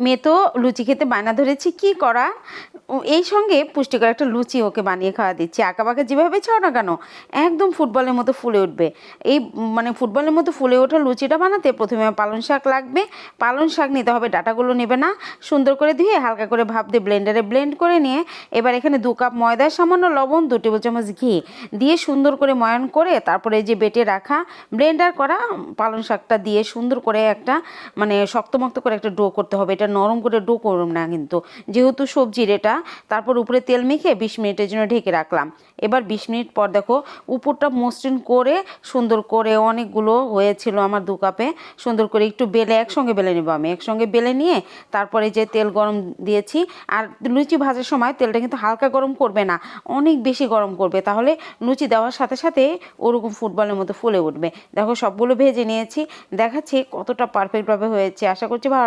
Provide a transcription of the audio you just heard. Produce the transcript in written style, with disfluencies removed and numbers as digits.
মেয়ে তো লুচি খেতে বায়না ধরেছি, কি করা, এই সঙ্গে পুষ্টিকর একটা লুচি ওকে বানিয়ে খাওয়া দিচ্ছি। আঁকাবাঁকা যেভাবে ছাও না কেন একদম ফুটবলের মতো ফুলে উঠবে। এই মানে ফুটবলের মতো ফুলে ওঠা লুচিটা বানাতে প্রথমে পালং শাক লাগবে। পালং শাক নিতে হবে, ডাঁটাগুলো নেবে না। সুন্দর করে ধুয়ে হালকা করে ভাপ দিয়ে ব্লেন্ডারে ব্লেন্ড করে নিয়ে এবার এখানে 2 কাপ ময়দা, সামান্য লবণ, 2 টেবিল চামচ ঘি দিয়ে সুন্দর করে ময়ান করে তারপরে যে বেটে রাখা ব্লেন্ডার করা পালং শাকটা দিয়ে সুন্দর করে একটা মানে শক্তমক্ত করে একটা ডো করতে হবে। এটা নরম করে ডো করুন না কিন্তু, যেহেতু সবজির এটা। তারপর উপরে তেল মেখে 20 মিনিটের জন্য ঢেকে রাখলাম। এবার 20 মিনিট পর দেখো উপরটা মসৃণ করে সুন্দর করে অনেকগুলো হয়েছিল আমার 2 কাপে। সুন্দর করে একটু বেলে একসঙ্গে বেলে নেবো আমি, একসঙ্গে বেলে নিয়ে তারপরে যে তেল গরম দিয়েছি। আর লুচি ভাজার সময় তেলটা কিন্তু হালকা গরম করবে না, অনেক বেশি গরম করবে, তাহলে লুচি দেওয়ার সাথে সাথে ওরকম ফুটবলের মতো ফুলে উঠবে। দেখো সবগুলো ভেজে নিয়েছি, দেখাচ্ছি কতটা পারফেক্টভাবে হয়েছে। আশা করছি ভালো